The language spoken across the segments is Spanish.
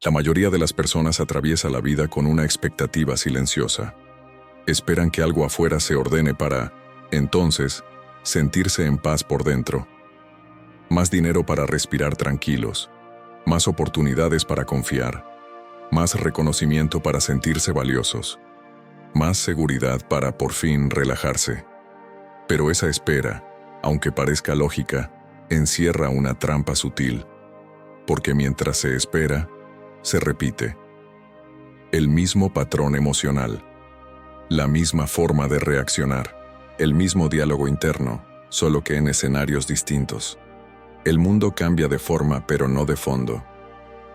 La mayoría de las personas atraviesa la vida con una expectativa silenciosa. Esperan que algo afuera se ordene para, entonces, sentirse en paz por dentro. Más dinero para respirar tranquilos, más oportunidades para confiar, más reconocimiento para sentirse valiosos, más seguridad para por fin relajarse. Pero esa espera, aunque parezca lógica, encierra una trampa sutil, porque mientras se espera, se repite el mismo patrón emocional, la misma forma de reaccionar, el mismo diálogo interno, solo que en escenarios distintos. El mundo cambia de forma pero no de fondo.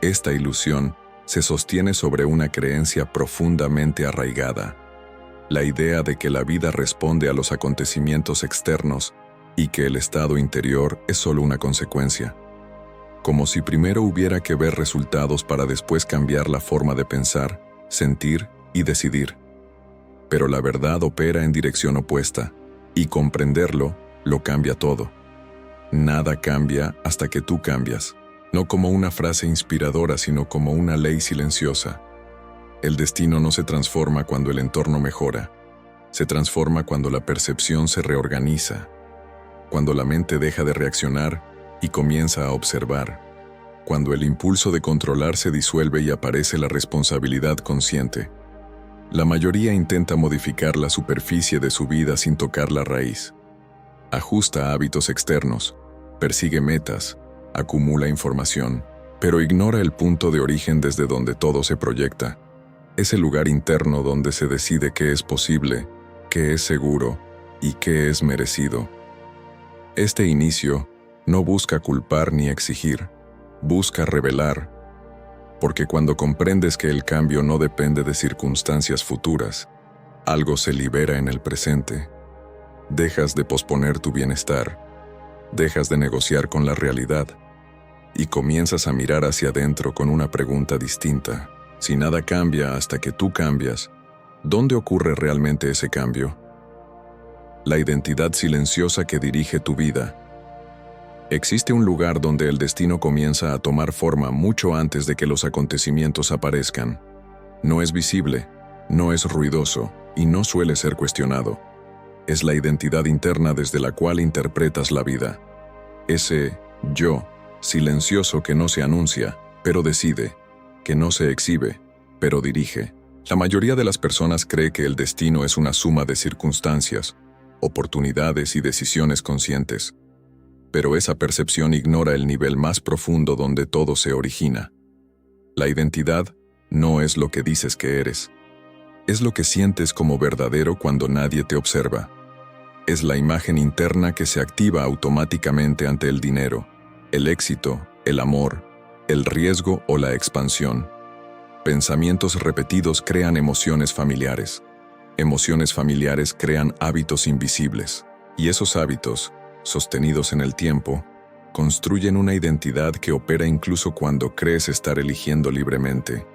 Esta ilusión se sostiene sobre una creencia profundamente arraigada, la idea de que la vida responde a los acontecimientos externos y que el estado interior es solo una consecuencia. Como si primero hubiera que ver resultados para después cambiar la forma de pensar, sentir y decidir. Pero la verdad opera en dirección opuesta, y comprenderlo lo cambia todo. Nada cambia hasta que tú cambias, no como una frase inspiradora, sino como una ley silenciosa. El destino no se transforma cuando el entorno mejora, se transforma cuando la percepción se reorganiza, cuando la mente deja de reaccionar y comienza a observar, cuando el impulso de controlar se disuelve y aparece la responsabilidad consciente. La mayoría intenta modificar la superficie de su vida sin tocar la raíz. Ajusta hábitos externos, persigue metas, acumula información, pero ignora el punto de origen desde donde todo se proyecta. Es el lugar interno donde se decide qué es posible, qué es seguro y qué es merecido. Este inicio no busca culpar ni exigir, busca revelar, porque cuando comprendes que el cambio no depende de circunstancias futuras, algo se libera en el presente. Dejas de posponer tu bienestar, dejas de negociar con la realidad y comienzas a mirar hacia adentro con una pregunta distinta. Si nada cambia hasta que tú cambias, ¿dónde ocurre realmente ese cambio? La identidad silenciosa que dirige tu vida. Existe un lugar donde el destino comienza a tomar forma mucho antes de que los acontecimientos aparezcan. No es visible, no es ruidoso y no suele ser cuestionado. Es la identidad interna desde la cual interpretas la vida. Ese yo, silencioso que no se anuncia, pero decide, que no se exhibe, pero dirige. La mayoría de las personas cree que el destino es una suma de circunstancias, oportunidades y decisiones conscientes. Pero esa percepción ignora el nivel más profundo donde todo se origina. La identidad no es lo que dices que eres. Es lo que sientes como verdadero cuando nadie te observa. Es la imagen interna que se activa automáticamente ante el dinero, el éxito, el amor, el riesgo o la expansión. Pensamientos repetidos crean emociones familiares. Emociones familiares crean hábitos invisibles. Y esos hábitos, sostenidos en el tiempo, construyen una identidad que opera incluso cuando crees estar eligiendo libremente.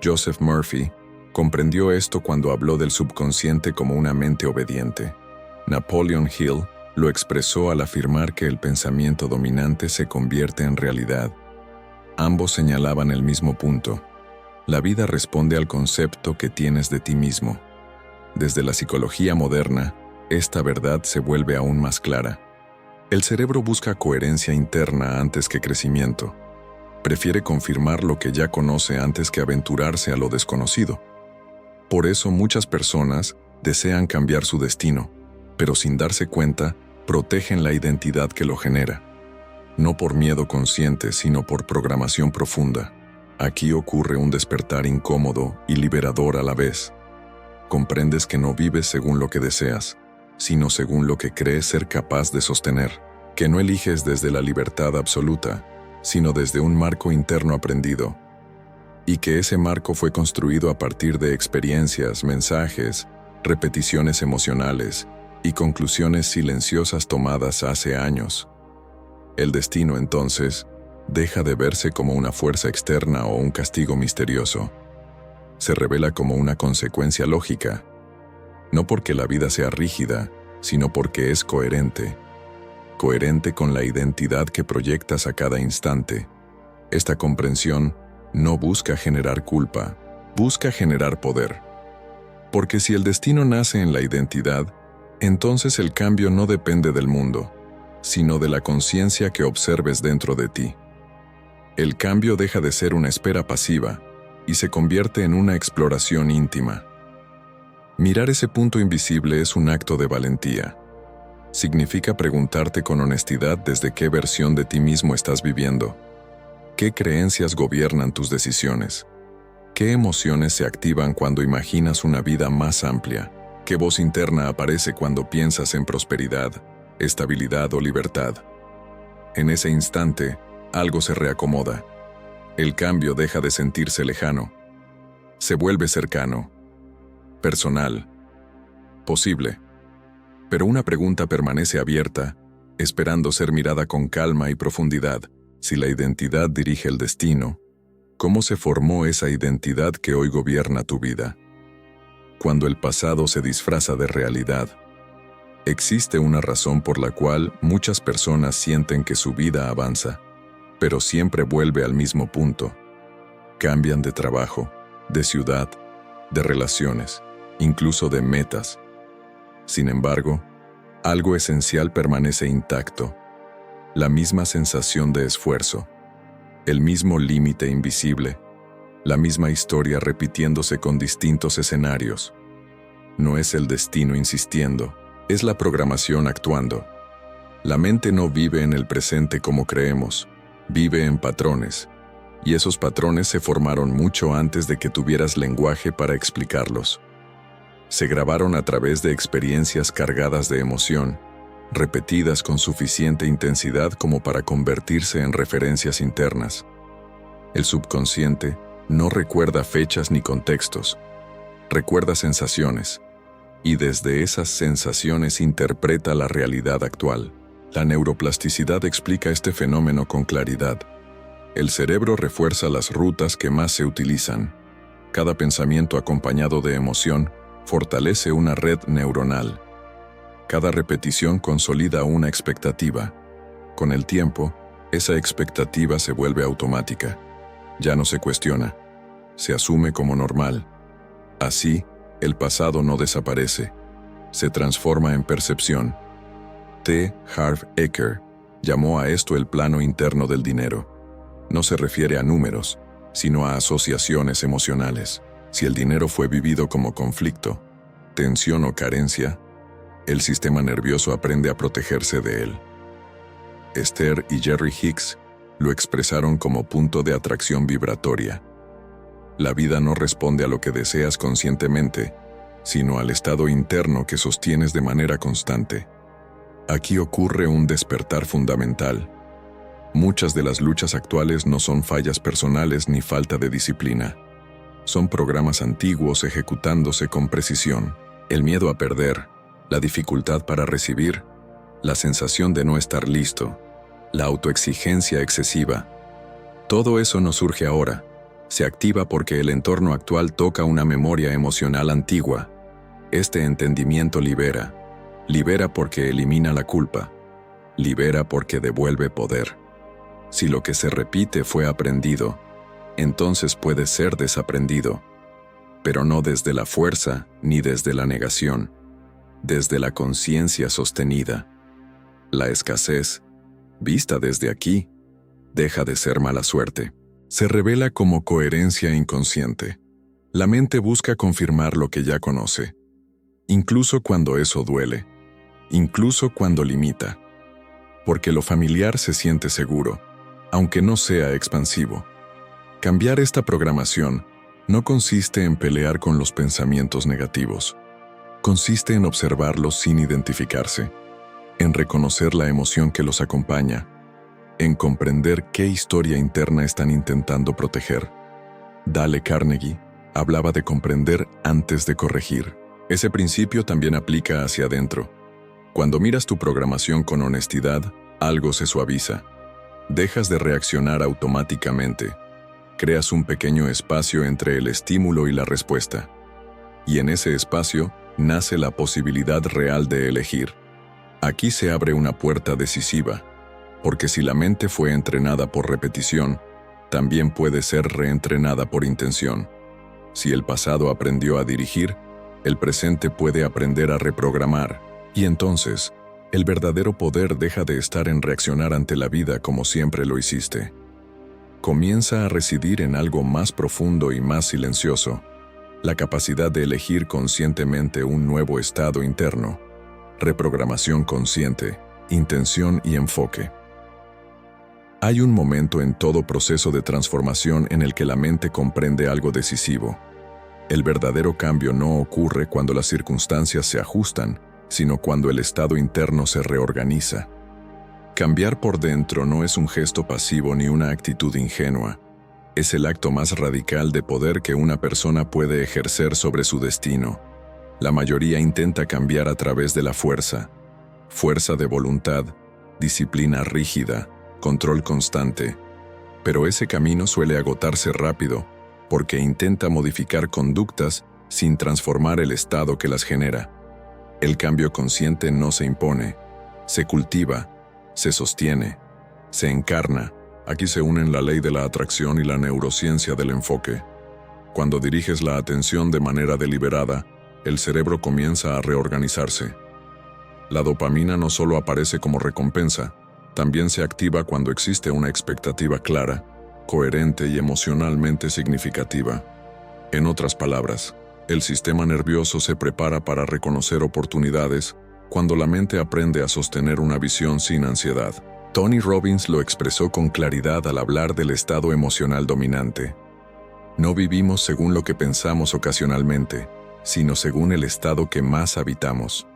Joseph Murphy comprendió esto cuando habló del subconsciente como una mente obediente. Napoleon Hill lo expresó al afirmar que el pensamiento dominante se convierte en realidad. Ambos señalaban el mismo punto. La vida responde al concepto que tienes de ti mismo. Desde la psicología moderna, esta verdad se vuelve aún más clara. El cerebro busca coherencia interna antes que crecimiento. Prefiere confirmar lo que ya conoce antes que aventurarse a lo desconocido. Por eso muchas personas desean cambiar su destino, pero sin darse cuenta, protegen la identidad que lo genera. No por miedo consciente, sino por programación profunda. Aquí ocurre un despertar incómodo y liberador a la vez. Comprendes que no vives según lo que deseas, sino según lo que crees ser capaz de sostener, que no eliges desde la libertad absoluta, sino desde un marco interno aprendido, y que ese marco fue construido a partir de experiencias, mensajes, repeticiones emocionales y conclusiones silenciosas tomadas hace años. El destino, entonces, deja de verse como una fuerza externa o un castigo misterioso. Se revela como una consecuencia lógica, no porque la vida sea rígida, sino porque es coherente con la identidad que proyectas a cada instante. Esta comprensión No busca generar culpa, busca generar poder. Porque si el destino nace en la identidad, entonces el cambio no depende del mundo, sino de la conciencia que observes dentro de ti. El cambio deja de ser una espera pasiva y se convierte en una exploración íntima. Mirar ese punto invisible es un acto de valentía. Significa preguntarte con honestidad desde qué versión de ti mismo estás viviendo, qué creencias gobiernan tus decisiones, qué emociones se activan cuando imaginas una vida más amplia, qué voz interna aparece cuando piensas en prosperidad, estabilidad o libertad. En ese instante, algo se reacomoda. El cambio deja de sentirse lejano. Se vuelve cercano, personal, posible. Pero una pregunta permanece abierta, esperando ser mirada con calma y profundidad. Si la identidad dirige el destino, ¿cómo se formó esa identidad que hoy gobierna tu vida? Cuando el pasado se disfraza de realidad, existe una razón por la cual muchas personas sienten que su vida avanza, pero siempre vuelve al mismo punto. Cambian de trabajo, de ciudad, de relaciones, incluso de metas. Sin embargo, algo esencial permanece intacto: la misma sensación de esfuerzo, el mismo límite invisible, la misma historia repitiéndose con distintos escenarios. No es el destino insistiendo, es la programación actuando. La mente no vive en el presente como creemos, vive en patrones, y esos patrones se formaron mucho antes de que tuvieras lenguaje para explicarlos. Se grabaron a través de experiencias cargadas de emoción, repetidas con suficiente intensidad como para convertirse en referencias internas. El subconsciente no recuerda fechas ni contextos, recuerda sensaciones, y desde esas sensaciones interpreta la realidad actual. La neuroplasticidad explica este fenómeno con claridad. El cerebro refuerza las rutas que más se utilizan. Cada pensamiento acompañado de emoción fortalece una red neuronal. Cada repetición consolida una expectativa. Con el tiempo, esa expectativa se vuelve automática. Ya no se cuestiona, se asume como normal. Así, el pasado no desaparece, se transforma en percepción. T. Harv Eker llamó a esto el plano interno del dinero. No se refiere a números, sino a asociaciones emocionales. Si el dinero fue vivido como conflicto, tensión o carencia, el sistema nervioso aprende a protegerse de él. Esther y Jerry Hicks lo expresaron como punto de atracción vibratoria. La vida no responde a lo que deseas conscientemente, sino al estado interno que sostienes de manera constante. Aquí ocurre un despertar fundamental. Muchas de las luchas actuales no son fallas personales ni falta de disciplina. Son programas antiguos ejecutándose con precisión. El miedo a perder, la dificultad para recibir, la sensación de no estar listo, la autoexigencia excesiva. Todo eso no surge ahora. Se activa porque el entorno actual toca una memoria emocional antigua. Este entendimiento libera. Libera porque elimina la culpa. Libera porque devuelve poder. Si lo que se repite fue aprendido, entonces puede ser desaprendido. Pero no desde la fuerza ni desde la negación. Desde la conciencia sostenida. La escasez, vista desde aquí, deja de ser mala suerte. Se revela como coherencia inconsciente. La mente busca confirmar lo que ya conoce, incluso cuando eso duele, incluso cuando limita, porque lo familiar se siente seguro, aunque no sea expansivo. Cambiar esta programación no consiste en pelear con los pensamientos negativos. Consiste en observarlos sin identificarse, en reconocer la emoción que los acompaña, en comprender qué historia interna están intentando proteger. Dale Carnegie hablaba de comprender antes de corregir. Ese principio también aplica hacia adentro. Cuando miras tu programación con honestidad, algo se suaviza. Dejas de reaccionar automáticamente. Creas un pequeño espacio entre el estímulo y la respuesta. Y en ese espacio nace la posibilidad real de elegir. Aquí se abre una puerta decisiva, porque si la mente fue entrenada por repetición, también puede ser reentrenada por intención. Si el pasado aprendió a dirigir, el presente puede aprender a reprogramar, y entonces, el verdadero poder deja de estar en reaccionar ante la vida como siempre lo hiciste. Comienza a residir en algo más profundo y más silencioso, la capacidad de elegir conscientemente un nuevo estado interno, reprogramación consciente, intención y enfoque. Hay un momento en todo proceso de transformación en el que la mente comprende algo decisivo. El verdadero cambio no ocurre cuando las circunstancias se ajustan, sino cuando el estado interno se reorganiza. Cambiar por dentro no es un gesto pasivo ni una actitud ingenua. Es el acto más radical de poder que una persona puede ejercer sobre su destino. La mayoría intenta cambiar a través de la fuerza de voluntad, disciplina rígida, control constante. Pero ese camino suele agotarse rápido, porque intenta modificar conductas sin transformar el estado que las genera. El cambio consciente no se impone, se cultiva, se sostiene, se encarna. Aquí se unen la ley de la atracción y la neurociencia del enfoque. Cuando diriges la atención de manera deliberada, el cerebro comienza a reorganizarse. La dopamina no solo aparece como recompensa, también se activa cuando existe una expectativa clara, coherente y emocionalmente significativa. En otras palabras, el sistema nervioso se prepara para reconocer oportunidades cuando la mente aprende a sostener una visión sin ansiedad. Tony Robbins lo expresó con claridad al hablar del estado emocional dominante. No vivimos según lo que pensamos ocasionalmente, sino según el estado que más habitamos.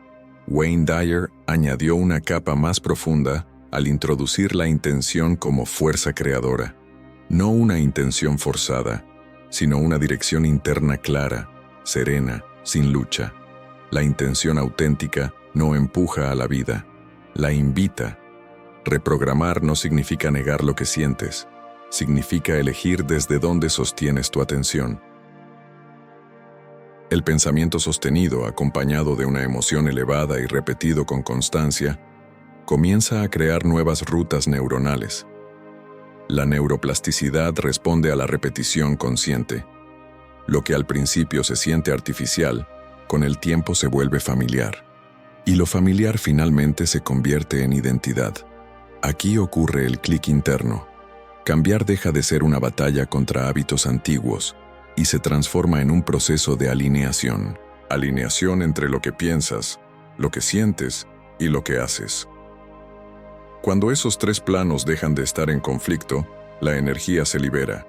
Wayne Dyer añadió una capa más profunda al introducir la intención como fuerza creadora. No una intención forzada, sino una dirección interna clara, serena, sin lucha. La intención auténtica no empuja a la vida, la invita. Reprogramar no significa negar lo que sientes, significa elegir desde dónde sostienes tu atención. El pensamiento sostenido, acompañado de una emoción elevada y repetido con constancia, comienza a crear nuevas rutas neuronales. La neuroplasticidad responde a la repetición consciente. Lo que al principio se siente artificial, con el tiempo se vuelve familiar. Y lo familiar finalmente se convierte en identidad. Aquí ocurre el clic interno. Cambiar deja de ser una batalla contra hábitos antiguos y se transforma en un proceso de alineación. Alineación entre lo que piensas, lo que sientes y lo que haces. Cuando esos tres planos dejan de estar en conflicto, la energía se libera.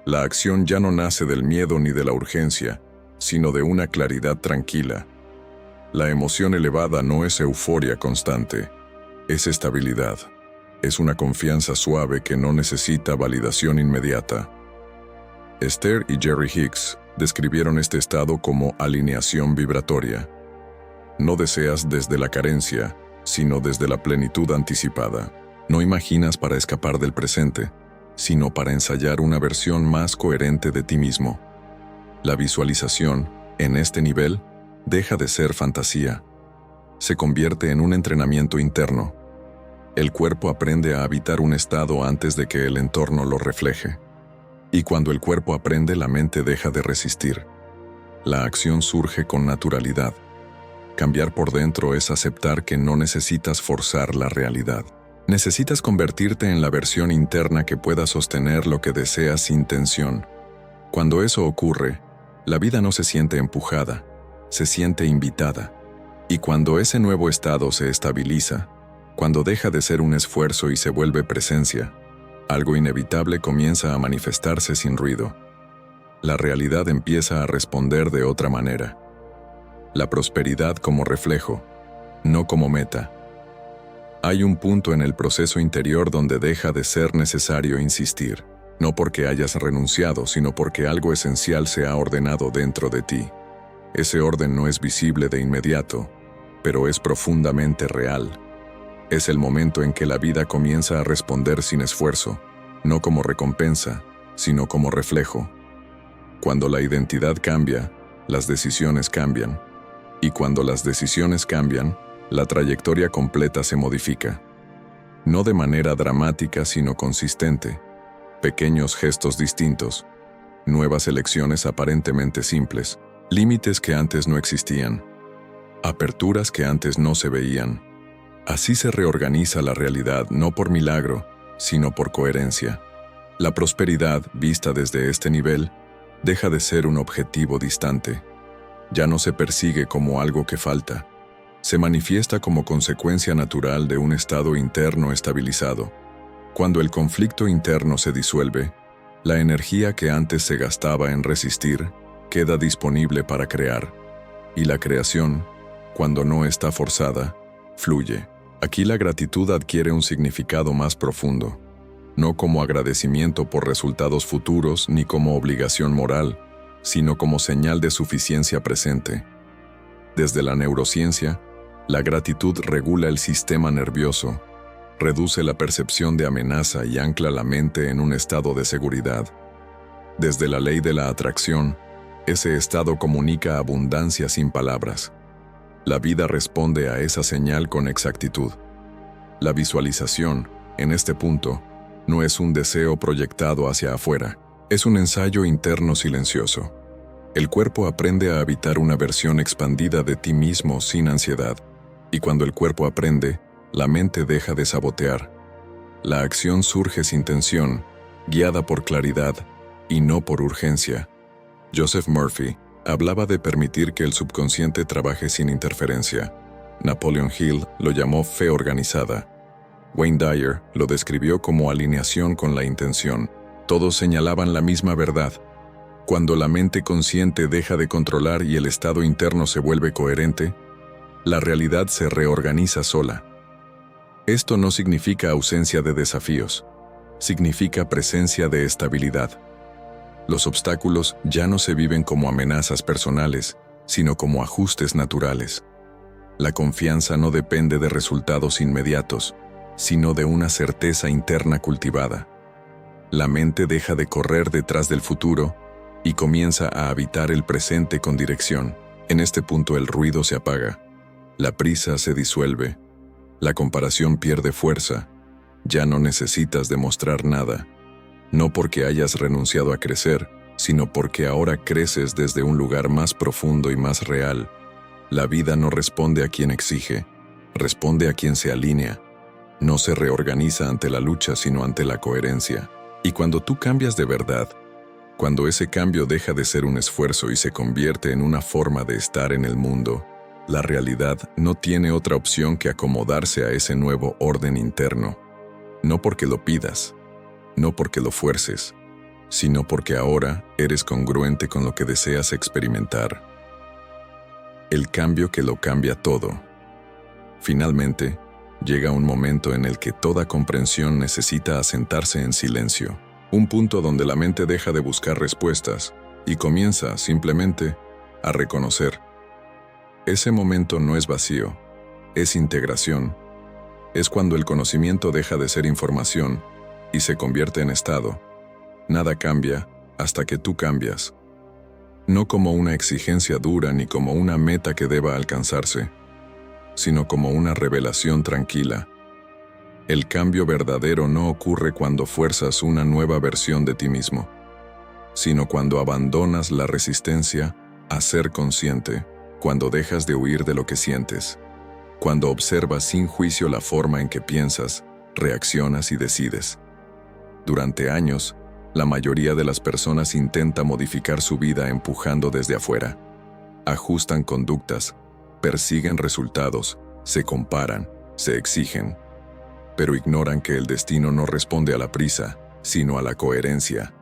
La acción ya no nace del miedo ni de la urgencia, sino de una claridad tranquila. La emoción elevada no es euforia constante, es estabilidad. Es una confianza suave que no necesita validación inmediata. Esther y Jerry Hicks describieron este estado como alineación vibratoria. No deseas desde la carencia, sino desde la plenitud anticipada. No imaginas para escapar del presente, sino para ensayar una versión más coherente de ti mismo. La visualización, en este nivel, deja de ser fantasía. Se convierte en un entrenamiento interno. El cuerpo aprende a habitar un estado antes de que el entorno lo refleje. Y cuando el cuerpo aprende, la mente deja de resistir. La acción surge con naturalidad. Cambiar por dentro es aceptar que no necesitas forzar la realidad. Necesitas convertirte en la versión interna que pueda sostener lo que deseas sin tensión. Cuando eso ocurre, la vida no se siente empujada, se siente invitada. Y cuando ese nuevo estado se estabiliza, cuando deja de ser un esfuerzo y se vuelve presencia, algo inevitable comienza a manifestarse sin ruido. La realidad empieza a responder de otra manera. La prosperidad como reflejo, no como meta. Hay un punto en el proceso interior donde deja de ser necesario insistir, no porque hayas renunciado, sino porque algo esencial se ha ordenado dentro de ti. Ese orden no es visible de inmediato, pero es profundamente real. Es el momento en que la vida comienza a responder sin esfuerzo, no como recompensa, sino como reflejo. Cuando la identidad cambia, las decisiones cambian. Y cuando las decisiones cambian, la trayectoria completa se modifica. No de manera dramática, sino consistente. Pequeños gestos distintos, nuevas elecciones aparentemente simples, límites que antes no existían, aperturas que antes no se veían. Así se reorganiza la realidad no por milagro, sino por coherencia. La prosperidad, vista desde este nivel, deja de ser un objetivo distante. Ya no se persigue como algo que falta. Se manifiesta como consecuencia natural de un estado interno estabilizado. Cuando el conflicto interno se disuelve, la energía que antes se gastaba en resistir queda disponible para crear. Y la creación, cuando no está forzada, fluye. Aquí la gratitud adquiere un significado más profundo, no como agradecimiento por resultados futuros ni como obligación moral, sino como señal de suficiencia presente. Desde la neurociencia, la gratitud regula el sistema nervioso, reduce la percepción de amenaza y ancla la mente en un estado de seguridad. Desde la ley de la atracción, ese estado comunica abundancia sin palabras. La vida responde a esa señal con exactitud. La visualización, en este punto, no es un deseo proyectado hacia afuera, es un ensayo interno silencioso. El cuerpo aprende a habitar una versión expandida de ti mismo sin ansiedad, y cuando el cuerpo aprende, la mente deja de sabotear. La acción surge sin tensión, guiada por claridad y no por urgencia. Joseph Murphy hablaba de permitir que el subconsciente trabaje sin interferencia. Napoleon Hill lo llamó fe organizada. Wayne Dyer lo describió como alineación con la intención. Todos señalaban la misma verdad. Cuando la mente consciente deja de controlar y el estado interno se vuelve coherente, la realidad se reorganiza sola. Esto no significa ausencia de desafíos, significa presencia de estabilidad. Los obstáculos ya no se viven como amenazas personales, sino como ajustes naturales. La confianza no depende de resultados inmediatos, sino de una certeza interna cultivada. La mente deja de correr detrás del futuro y comienza a habitar el presente con dirección. En este punto el ruido se apaga, la prisa se disuelve, la comparación pierde fuerza, ya no necesitas demostrar nada. No porque hayas renunciado a crecer, sino porque ahora creces desde un lugar más profundo y más real. La vida no responde a quien exige, responde a quien se alinea. No se reorganiza ante la lucha, sino ante la coherencia. Y cuando tú cambias de verdad, cuando ese cambio deja de ser un esfuerzo y se convierte en una forma de estar en el mundo, la realidad no tiene otra opción que acomodarse a ese nuevo orden interno. No porque lo pidas, no porque lo fuerces, sino porque ahora eres congruente con lo que deseas experimentar. El cambio que lo cambia todo. Finalmente, llega un momento en el que toda comprensión necesita asentarse en silencio, un punto donde la mente deja de buscar respuestas y comienza, simplemente, a reconocer. Ese momento no es vacío, es integración. Es cuando el conocimiento deja de ser información y se convierte en estado. Nada cambia hasta que tú cambias. No como una exigencia dura ni como una meta que deba alcanzarse, sino como una revelación tranquila. El cambio verdadero no ocurre cuando fuerzas una nueva versión de ti mismo, sino cuando abandonas la resistencia a ser consciente, cuando dejas de huir de lo que sientes, cuando observas sin juicio la forma en que piensas, reaccionas y decides. Durante años, la mayoría de las personas intenta modificar su vida empujando desde afuera. Ajustan conductas, persiguen resultados, se comparan, se exigen, pero ignoran que el destino no responde a la prisa, sino a la coherencia.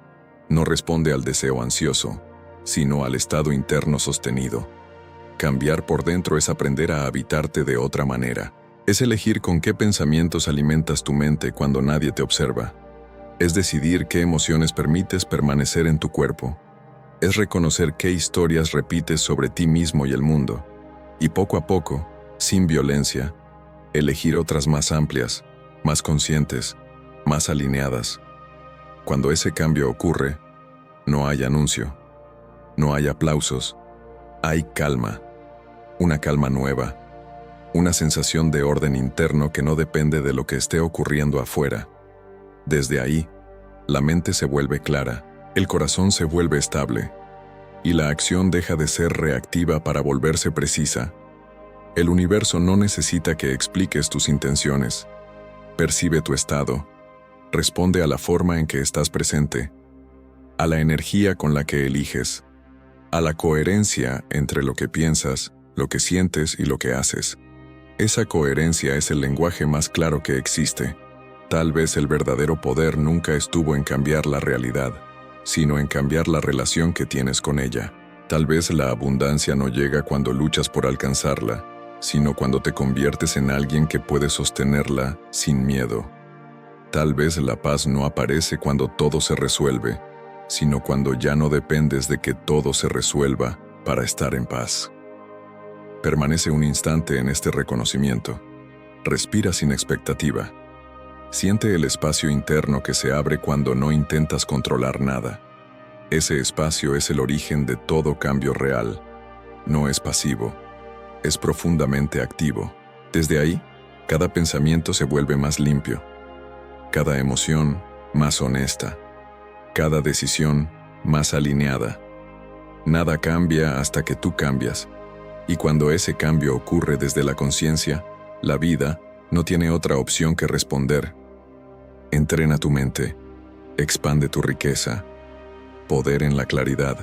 No responde al deseo ansioso, sino al estado interno sostenido. Cambiar por dentro es aprender a habitarte de otra manera. Es elegir con qué pensamientos alimentas tu mente cuando nadie te observa. Es decidir qué emociones permites permanecer en tu cuerpo. Es reconocer qué historias repites sobre ti mismo y el mundo. Y poco a poco, sin violencia, elegir otras más amplias, más conscientes, más alineadas. Cuando ese cambio ocurre, no hay anuncio, no hay aplausos, hay calma, una calma nueva, una sensación de orden interno que no depende de lo que esté ocurriendo afuera. Desde ahí, La mente se vuelve clara, el corazón se vuelve estable, y la acción deja de ser reactiva para volverse precisa. El universo no necesita que expliques tus intenciones. Percibe tu estado, responde a la forma en que estás presente, a la energía con la que eliges, a la coherencia entre lo que piensas, lo que sientes y lo que haces. Esa coherencia es el lenguaje más claro que existe. Tal vez el verdadero poder nunca estuvo en cambiar la realidad, sino en cambiar la relación que tienes con ella. Tal vez la abundancia no llega cuando luchas por alcanzarla, sino cuando te conviertes en alguien que puede sostenerla sin miedo. Tal vez la paz no aparece cuando todo se resuelve, sino cuando ya no dependes de que todo se resuelva para estar en paz. Permanece un instante en este reconocimiento. Respira sin expectativa. Siente el espacio interno que se abre cuando no intentas controlar nada. Ese espacio es el origen de todo cambio real. No es pasivo, es profundamente activo. Desde ahí, cada pensamiento se vuelve más limpio, cada emoción más honesta, cada decisión más alineada. Nada cambia hasta que tú cambias, y cuando ese cambio ocurre desde la conciencia, la vida no tiene otra opción que responder. Entrena tu mente, expande tu riqueza, poder en la claridad,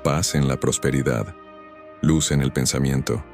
paz en la prosperidad, luz en el pensamiento.